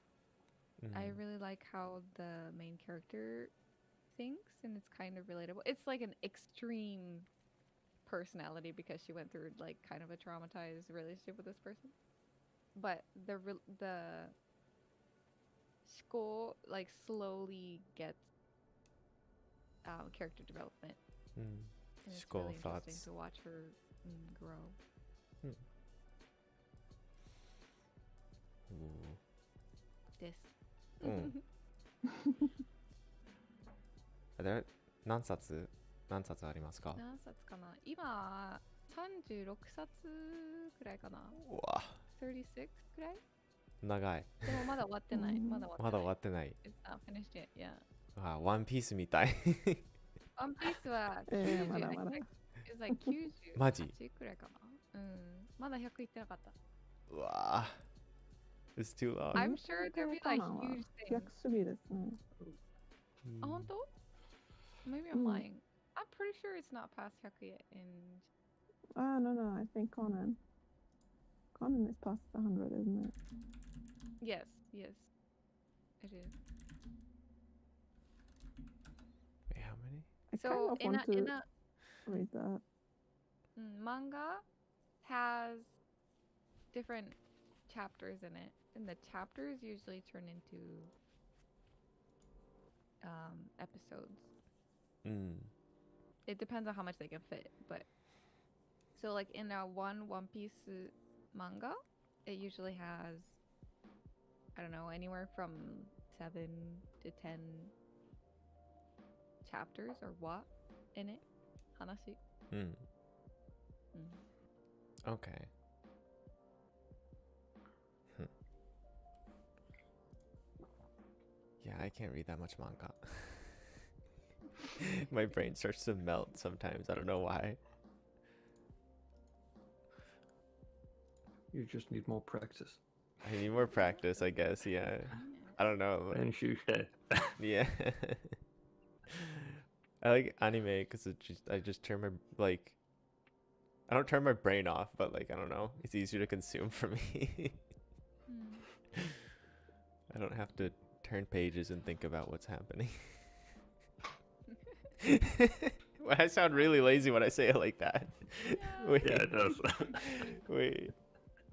I really like how the main character thinks and it's kind of relatable. It's like an extreme personality because she went through like kind of a traumatized relationship with this person. But the school like slowly gets character development. And it's
School
really
thoughts.
interesting to watch her grow. This.
何冊ありますか？
何冊かな今36冊くらいかな。
うわ
36くらい
長い。
でもまだ終わってない。まだ終わってない。It's not finished yet, yeah.
ワンピースみたい。
ワンピースは90、
まだまだ。
It's like 98
マジ
くらいかな。まだ100いってなかった。
うわ It's too long.
I'm sure there'll be like huge things.
100過ぎですね。
あ、本当？Maybe I'm lying. I'm pretty sure it's not past 100 yet. And
No, I think Conan. Conan is past 100, isn't it?
Yes, it is.
Wait, how many?
I
So
kind of
in
want
a
to read that.
manga has different chapters in it, and the chapters usually turn into episodes. It depends on how much they can fit, but so like in a One Piece manga, it usually has, I don't know, anywhere from 7 to 10 chapters or what in it. Hanashi.
Okay. Yeah, I can't read that much manga. My brain starts to melt sometimes. I don't know why.
You just need more practice.
I need more practice, I guess. Yeah. I don't know.
And
Yeah. I like anime because I just turn my I don't turn my brain off, but like I don't know, it's easier to consume for me. I don't have to turn pages and think about what's happening. I sound really lazy when I say it like that. Wait.
Yeah, it does.
Wait,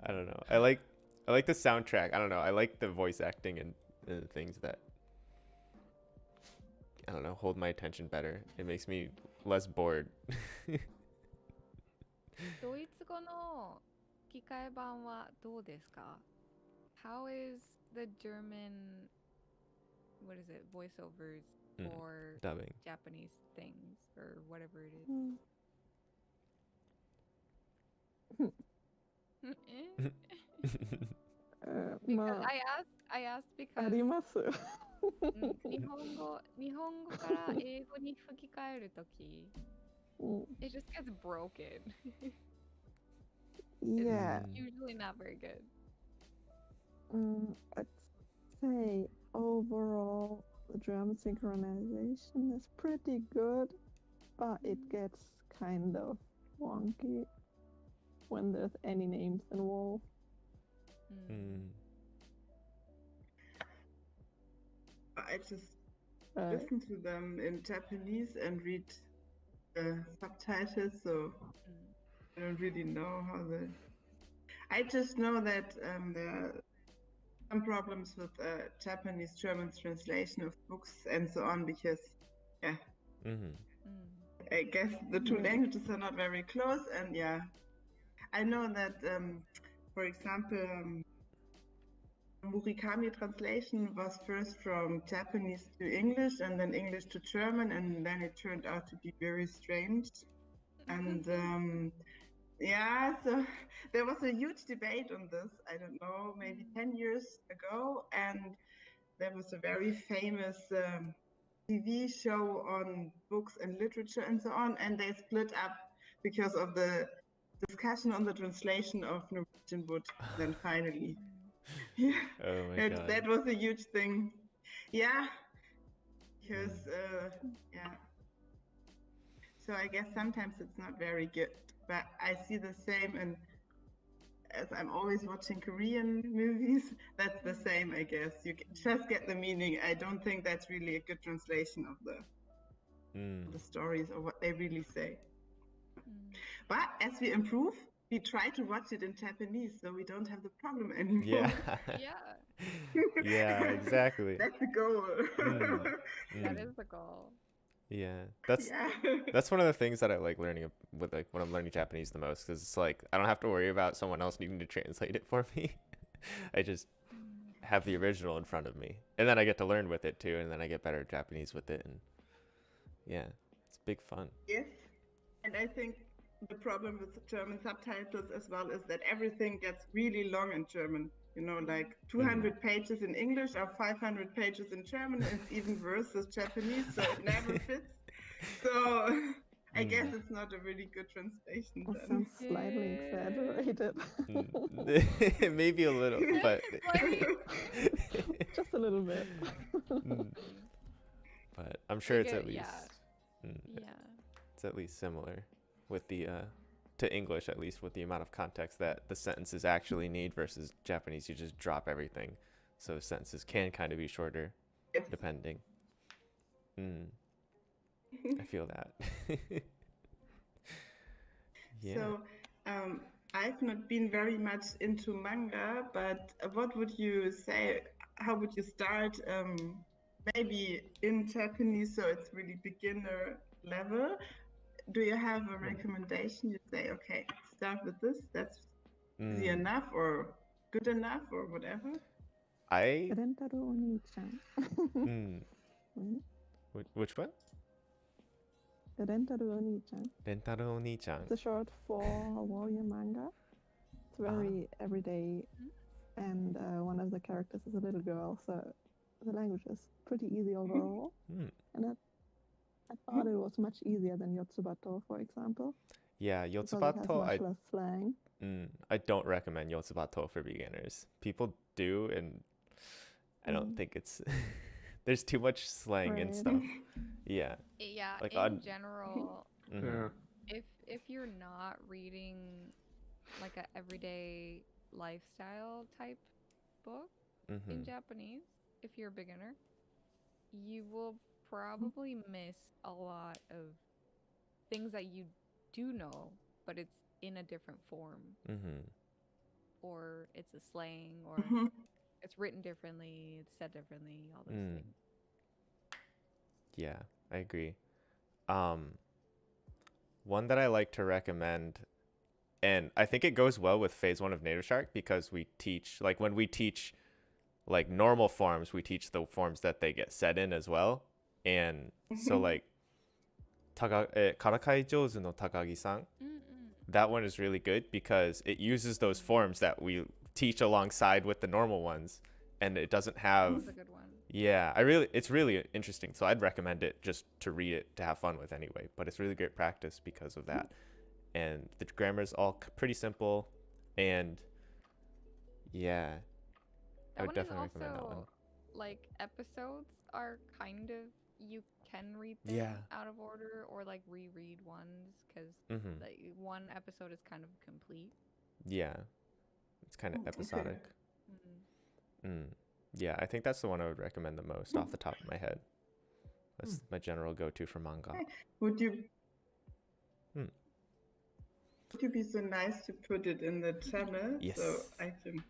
I don't know. I like the soundtrack. I don't know. I like the voice acting and the things that, I don't know, hold my attention better. It makes me less bored.
ドイツ語の吹き替え版はどうですか? How is the German, what is it, voiceovers for
dubbing
Japanese things or whatever it is? Because I asked because
あります。
日本語から英語に吹き替えるとき it just gets broken.
Yeah.
It's usually not very good.
I'd say overall the German synchronization is pretty good, but it gets kind of wonky when there's any names involved.
I just listen to them in Japanese and read subtitles, so I don't really know how the. I just know that there are some problems with Japanese-German translation of books and so on, because, yeah, I guess the two languages are not very close, and yeah, I know that, for example, Murakami translation was first from Japanese to English and then English to German, and then it turned out to be very strange. And yeah, so there was a huge debate on this, I don't know, maybe 10 years ago, and there was a very famous TV show on books and literature and so on, and they split up because of the discussion on the translation of Norwegian Wood, then finally. Yeah,
oh my God.
That was a huge thing. Yeah, because yeah. So I guess sometimes it's not very good, but I see the same, and as I'm always watching Korean movies, that's the same, I guess. You just get the meaning. I don't think that's really a good translation of the stories or what they really say. But as we improve, we try to watch it in Japanese, so we don't have the problem anymore.
Yeah. Yeah, exactly.
That's the goal.
That is the goal.
Yeah, that's one of the things that I like learning with, like, when I'm learning Japanese the most, because it's like I don't have to worry about someone else needing to translate it for me. I just have the original in front of me, and then I get to learn with it too, and then I get better at Japanese with it, and yeah, it's big fun.
Yes, and I think the problem with the German subtitles as well is that everything gets really long in German. You know, like 200 pages in English or 500 pages in German. It's even worse with Japanese, so it never fits. So I guess it's not a really good translation.
It sounds slightly exaggerated.
Maybe a little, but
just a little bit.
But I'm sure it's at least
yeah.
it's at least similar with the to English, at least with the amount of context that the sentences actually need versus Japanese, you just drop everything. So sentences can kind of be shorter, depending. I feel that. Yeah.
So, I've not been very much into manga, but what would you say? How would you start? Maybe in Japanese, so it's really beginner level. Do you have a recommendation? You say, okay, start with this. That's easy enough, or good enough, or whatever.
Rentaru Oni-chan.
Which one?
Rentaru Oni-chan.
Rentaru Oni-chan.
It's a short 4-volume manga. It's very everyday, and one of the characters is a little girl, so the language is pretty easy overall. And I thought it was much easier than Yotsubato, for example.
Yeah,
because it has
Yotsubato,
much less slang.
I don't recommend Yotsubato for beginners. People do, and I don't think it's... There's too much slang and stuff. Yeah.
Yeah,
like
in general,
Yeah.
if you're not reading like a everyday lifestyle type book in Japanese, if you're a beginner, you will probably miss a lot of things that you do know, but it's in a different form. Or it's a slang, or it's written differently, it's said differently, all those things.
Yeah, I agree. One that I like to recommend, and I think it goes well with phase 1 of Native Shark, because we teach, like when we teach like normal forms, we teach the forms that they get said in as well. And so like Karakai Jozu no Takagi-san, that one is really good because it uses those forms that we teach alongside with the normal ones, and it doesn't have...
That's a good one.
Yeah, it's really interesting. So I'd recommend it just to read it, to have fun with anyway. But it's really great practice because of that. And the grammar is all pretty simple. And yeah, I would definitely recommend that one.
Like episodes are kind of, you can read them out of order or like reread ones, because like one episode is kind of complete.
Yeah, it's kind of episodic. Yeah, I think that's the one I would recommend the most off the top of my head. That's my general go-to for manga.
Would you be so nice to put it in the channel so I can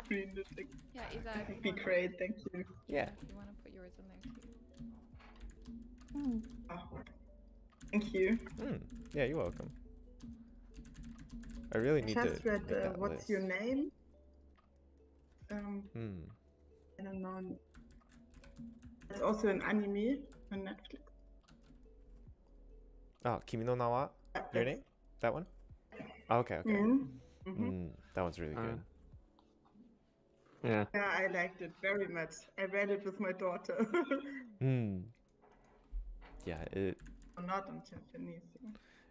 read it?
Yeah, Isa,
that would be great. Thank you.
Yeah.
You want to put yours in there too?
Oh, thank you.
Yeah, you're welcome. I really need
just
to
read
make that
What's
list.
Your Name? I don't know. It's also an anime on Netflix.
Oh, Kimi no Na wa? Your Name? That one? Oh, okay. That one's really good.
Yeah.
Yeah, I liked it very much. I read it with my daughter.
Yeah, it...
Not in Japanese.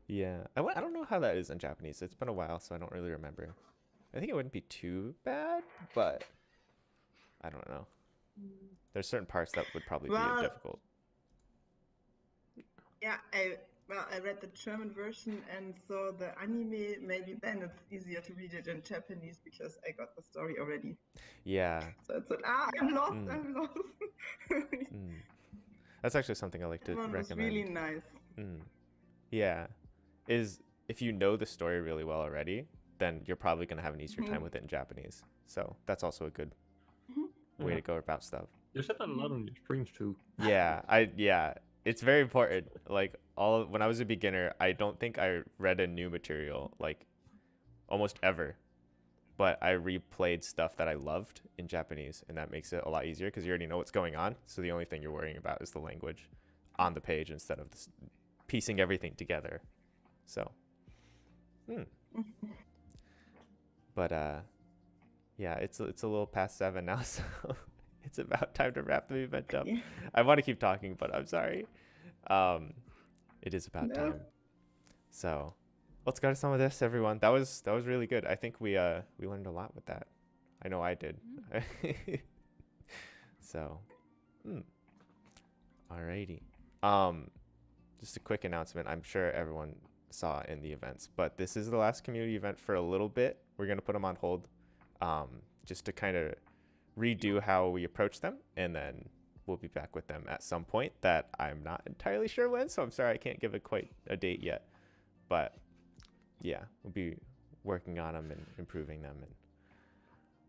Yeah. I don't know how that is in Japanese. It's been a while, so I don't really remember. I think it wouldn't be too bad, but I don't know. There's certain parts that would probably be difficult.
Yeah, I read the German version and saw the anime. Maybe then it's easier to read it in Japanese because I got the story already.
Yeah.
So it's like, I'm lost. I'm lost.
That's actually something I like to recommend.
Was really nice.
Yeah. Is if you know the story really well already, then you're probably going to have an easier time with it in Japanese. So that's also a good way to go about stuff.
You said that a lot on your streams too.
Yeah, it's very important. Like when I was a beginner, I don't think I read a new material like almost ever, but I replayed stuff that I loved in Japanese, and that makes it a lot easier because you already know what's going on. So the only thing you're worrying about is the language on the page instead of piecing everything together. So, but yeah, it's a little past 7 now, so it's about time to wrap the event up. I want to keep talking, but I'm sorry. It is about time. So let's go to some of this, everyone. That was really good. I think we learned a lot with that. I know I did. So, alrighty. Just a quick announcement. I'm sure everyone saw in the events. But this is the last community event for a little bit. We're going to put them on hold just to kind of redo how we approach them, and then we'll be back with them at some point that I'm not entirely sure when, so I'm sorry I can't give quite a date yet. But yeah, we'll be working on them and improving them, and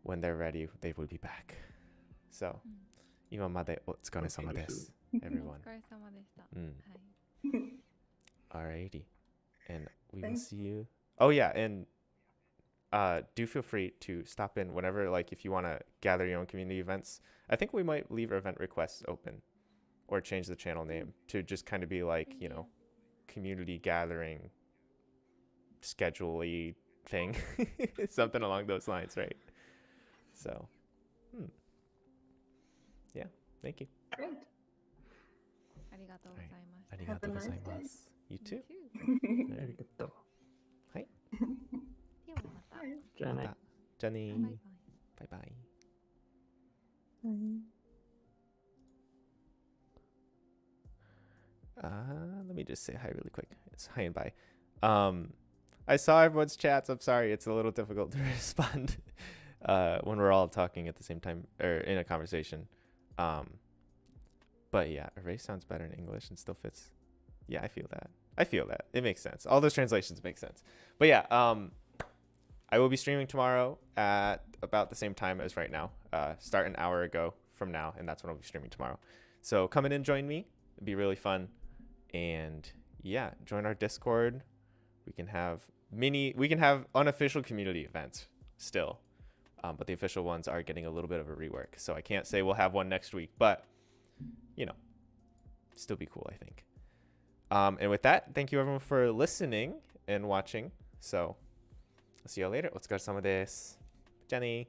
when they're ready, they will be back. So, 今までお疲れ様です everyone.
お疲れ様でした。
Alrighty. And we will see you. Oh yeah, and do feel free to stop in whenever, like if you want to gather your own community events. I think we might leave our event requests open or change the channel name to just kind of be like, you know, community gathering schedule-y thing. Something along those lines, right? So, yeah, thank you.
Great.
ありがとうございました。
ありがとうございます。You too.
ありがとう。
ではまた。
じゃあね。
また。じゃあねー。
バイバイ。
バイバイ。
はい。
Let me just say hi really quick. It's hi and bye. I saw everyone's chats. I'm sorry. It's a little difficult to respond when we're all talking at the same time or in a conversation. But yeah, erase sounds better in English and still fits. Yeah, I feel that. It makes sense. All those translations make sense. But yeah, I will be streaming tomorrow at about the same time as right now. Start an hour ago from now, and that's when I'll be streaming tomorrow. So come in and join me. It'd be really fun. And yeah, join our Discord. We can have unofficial community events still. But the official ones are getting a little bit of a rework. So I can't say we'll have one next week, but you know, still be cool, I think. And with that, thank you everyone for listening and watching. So I'll see you all later. お疲れ様です。じゃあね。